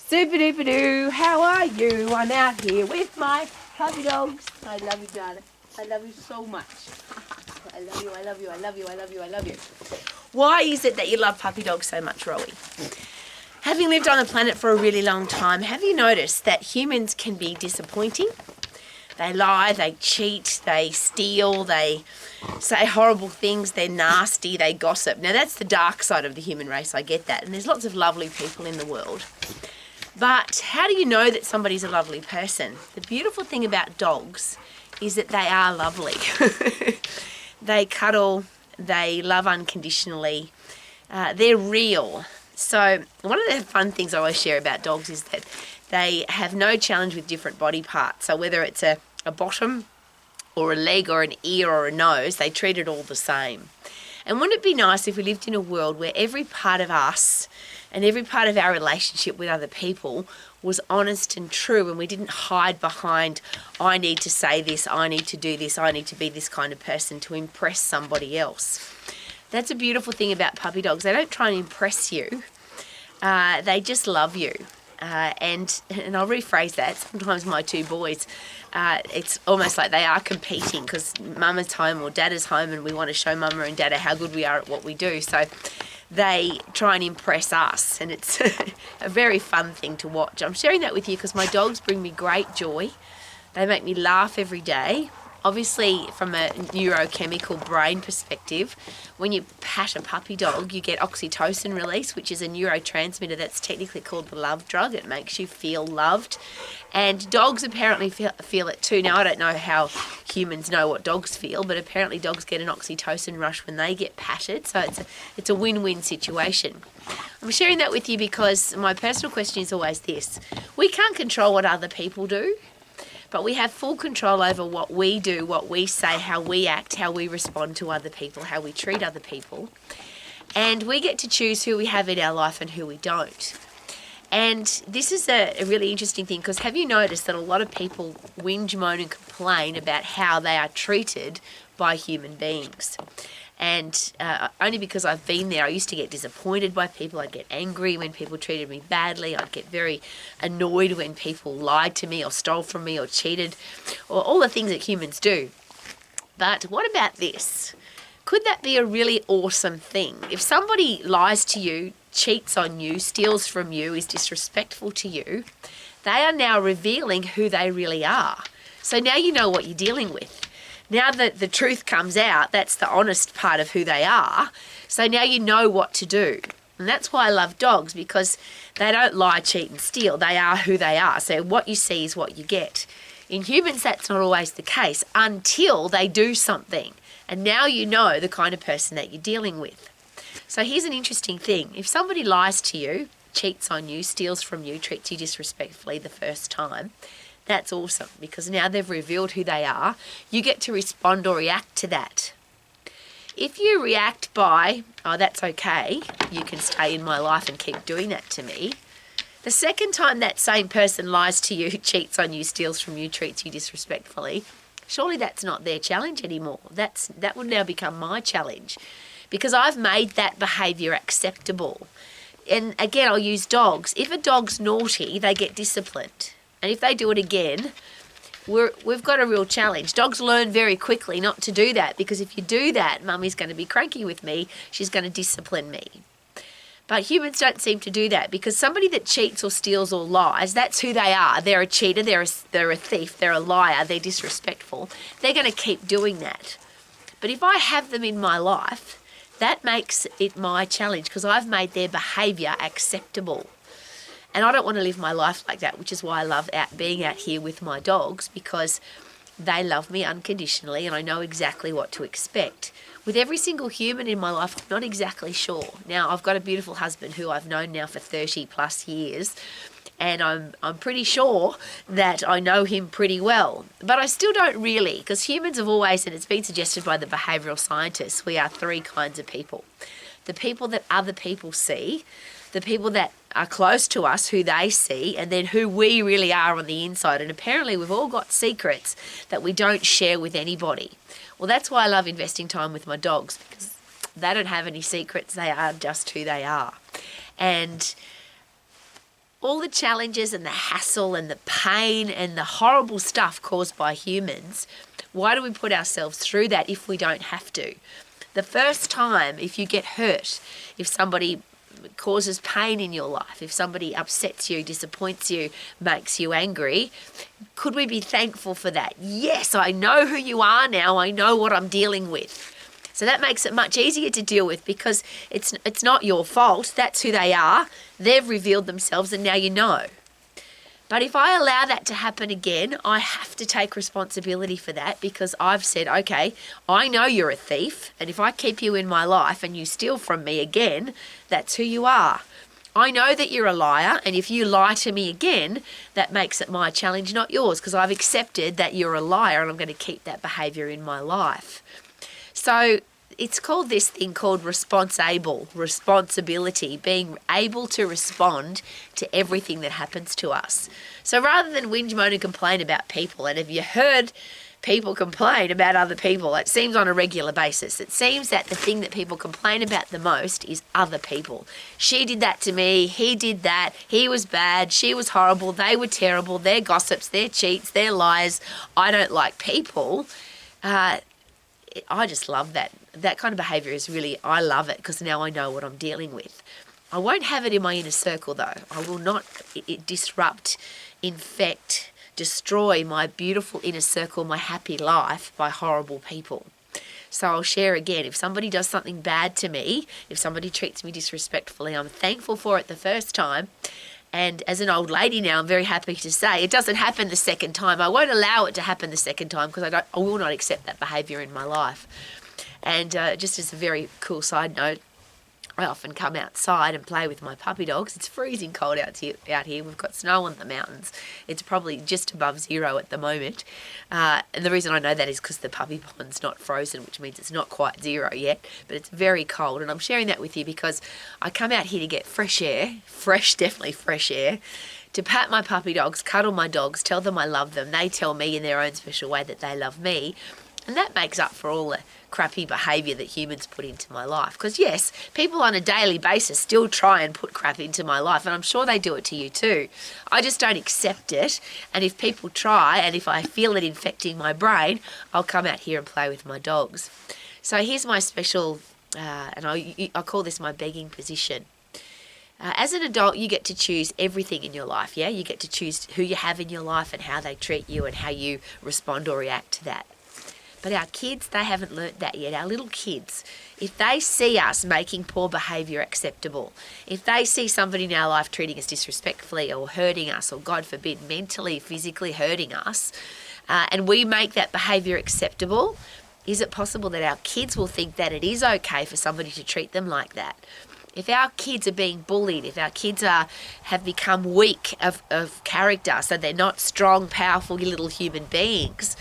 Super duper doo, how are you? I'm out here with my puppy dogs. I love you, darling. I love you so much. I love you, I love you, I love you, I love you, I love you. Why is it that you love puppy dogs so much, Rowie? Having lived on the planet for a really long time, have you noticed that humans can be disappointing? They lie, they cheat, they steal, they say horrible things, they're nasty, they gossip. Now that's the dark side of the human race, I get that. And there's lots of lovely people in the world. But how do you know that somebody's a lovely person? The beautiful thing about dogs is that they are lovely. They cuddle, they love unconditionally, they're real. So one of the fun things I always share about dogs is that they have no challenge with different body parts. So whether it's a bottom or a leg or an ear or a nose, they treat it all the same. And wouldn't it be nice if we lived in a world where every part of us and every part of our relationship with other people was honest and true, and we didn't hide behind, I need to say this, I need to do this, I need to be this kind of person to impress somebody else. That's a beautiful thing about puppy dogs. They don't try and impress you. They just love you. And I'll rephrase that. Sometimes my two boys, it's almost like they are competing because mama's home or dada's home and we want to show mama and dada how good we are at what we do. So they try and impress us, and it's a very fun thing to watch. I'm sharing that with you because my dogs bring me great joy. They make me laugh every day. Obviously, from a neurochemical brain perspective, when you pat a puppy dog, you get oxytocin release, which is a neurotransmitter that's technically called the love drug. It makes you feel loved. And dogs apparently feel it too. Now, I don't know how humans know what dogs feel, but apparently dogs get an oxytocin rush when they get patted. So it's a win-win situation. I'm sharing that with you because my personal question is always this. We can't control what other people do, but we have full control over what we do, what we say, how we act, how we respond to other people, how we treat other people. And we get to choose who we have in our life and who we don't. And this is a really interesting thing because have you noticed that a lot of people whinge, moan and complain about how they are treated by human beings? And only because I've been there, I used to get disappointed by people. I'd get angry when people treated me badly. I'd get very annoyed when people lied to me or stole from me or cheated, or all the things that humans do. But what about this? Could that be a really awesome thing? If somebody lies to you, cheats on you, steals from you, is disrespectful to you, they are now revealing who they really are. So now you know what you're dealing with. Now that the truth comes out, that's the honest part of who they are. So now you know what to do. And that's why I love dogs, because they don't lie, cheat and steal. They are who they are. So what you see is what you get. In humans, that's not always the case until they do something. And now you know the kind of person that you're dealing with. So here's an interesting thing. If somebody lies to you, cheats on you, steals from you, treats you disrespectfully the first time, that's awesome because now they've revealed who they are. You get to respond or react to that. If you react by, oh, that's okay, you can stay in my life and keep doing that to me, the second time that same person lies to you, cheats on you, steals from you, treats you disrespectfully, surely that's not their challenge anymore. That would now become my challenge because I've made that behaviour acceptable. And again, I'll use dogs. If a dog's naughty, they get disciplined. And if they do it again, we've got a real challenge. Dogs learn very quickly not to do that because if you do that, mummy's going to be cranky with me. She's going to discipline me. But humans don't seem to do that because somebody that cheats or steals or lies, that's who they are. They're a cheater, they're a thief, they're a liar, they're disrespectful. They're going to keep doing that. But if I have them in my life, that makes it my challenge because I've made their behaviour acceptable. And I don't want to live my life like that, which is why I love being out here with my dogs because they love me unconditionally and I know exactly what to expect. With every single human in my life, I'm not exactly sure. Now, I've got a beautiful husband who I've known now for 30 plus years and I'm pretty sure that I know him pretty well. But I still don't really because humans have always, and it's been suggested by the behavioural scientists, we are three kinds of people. The people that other people see, the people that are close to us, who they see, and then who we really are on the inside. And apparently we've all got secrets that we don't share with anybody. Well, that's why I love investing time with my dogs because they don't have any secrets. They are just who they are. And all the challenges and the hassle and the pain and the horrible stuff caused by humans, why do we put ourselves through that if we don't have to? The first time, if you get hurt, if somebody causes pain in your life, if somebody upsets you, disappoints you, makes you angry, could we be thankful for that? Yes, I know who you are now. I know what I'm dealing with. So that makes it much easier to deal with because it's not your fault. That's who they are. They've revealed themselves and now you know. But if I allow that to happen again, I have to take responsibility for that because I've said, okay, I know you're a thief, and if I keep you in my life and you steal from me again, that's who you are. I know that you're a liar, and if you lie to me again, that makes it my challenge, not yours, because I've accepted that you're a liar and I'm going to keep that behaviour in my life. So it's called this thing called responsibility, being able to respond to everything that happens to us. So rather than whinge, moan and complain about people, and have you heard people complain about other people? It seems on a regular basis. It seems that the thing that people complain about the most is other people. She did that to me, he did that, he was bad, she was horrible, they were terrible, they're gossips, they're cheats, they're liars, I don't like people. I just love that. That kind of behaviour is really, I love it because now I know what I'm dealing with. I won't have it in my inner circle though. I will not disrupt, infect, destroy my beautiful inner circle, my happy life by horrible people. So I'll share again, if somebody does something bad to me, if somebody treats me disrespectfully, I'm thankful for it the first time. And as an old lady now, I'm very happy to say it doesn't happen the second time. I won't allow it to happen the second time because I will not accept that behaviour in my life. And just as a very cool side note, I often come outside and play with my puppy dogs. It's freezing cold out here. We've got snow on the mountains. It's probably just above zero at the moment. And the reason I know that is because the puppy pond's not frozen, which means it's not quite zero yet, but it's very cold. And I'm sharing that with you because I come out here to get fresh air, definitely fresh air, to pat my puppy dogs, cuddle my dogs, tell them I love them. They tell me in their own special way that they love me. And that makes up for all the crappy behaviour that humans put into my life. Because yes, people on a daily basis still try and put crap into my life, and I'm sure they do it to you too. I just don't accept it, and if people try, and if I feel it infecting my brain, I'll come out here and play with my dogs. So here's my special, and I call this my begging position. As an adult, you get to choose everything in your life, yeah? You get to choose who you have in your life and how they treat you and how you respond or react to that. But our kids, they haven't learnt that yet. Our little kids, if they see us making poor behaviour acceptable, if they see somebody in our life treating us disrespectfully or hurting us or, God forbid, mentally, physically hurting us, and we make that behaviour acceptable, is it possible that our kids will think that it is okay for somebody to treat them like that? If our kids are being bullied, if our kids have become weak of character, so they're not strong, powerful little human beings,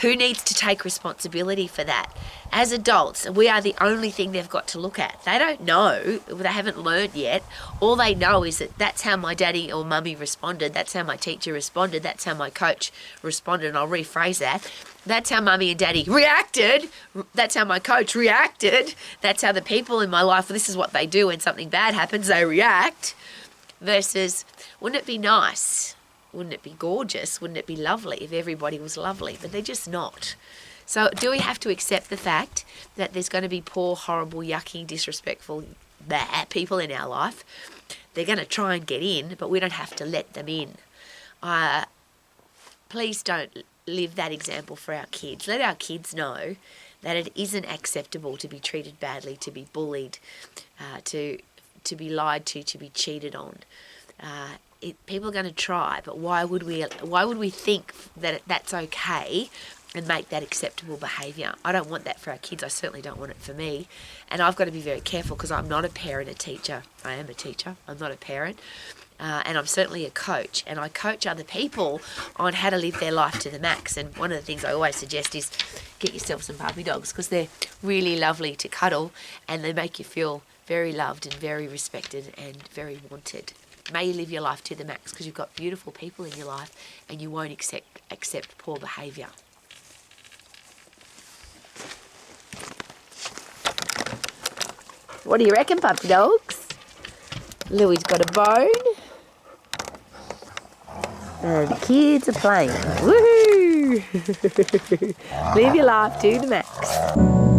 who needs to take responsibility for that? As adults, we are the only thing they've got to look at. They don't know, they haven't learned yet. All they know is that that's how my daddy or mummy responded, that's how my teacher responded, that's how my coach responded, and I'll rephrase that. That's how mummy and daddy reacted, that's how my coach reacted, that's how the people in my life, this is what they do when something bad happens, they react, versus, wouldn't it be nice? Wouldn't it be gorgeous? Wouldn't it be lovely if everybody was lovely? But they're just not. So do we have to accept the fact that there's going to be poor, horrible, yucky, disrespectful, bad people in our life? They're going to try and get in, but we don't have to let them in. Please don't live that example for our kids. Let our kids know that it isn't acceptable to be treated badly, to be bullied, to be lied to be cheated on. People are going to try, but why would we think that that's okay and make that acceptable behaviour? I don't want that for our kids. I certainly don't want it for me. And I've got to be very careful because I'm not a parent, a teacher. I am a teacher. I'm not a parent. And I'm certainly a coach. And I coach other people on how to live their life to the max. And one of the things I always suggest is get yourself some puppy dogs because they're really lovely to cuddle and they make you feel very loved and very respected and very wanted. May you live your life to the max because you've got beautiful people in your life and you won't accept poor behaviour. What do you reckon, puppy dogs? Louie's got a bone. And the kids are playing. Woohoo! Live your life to the max.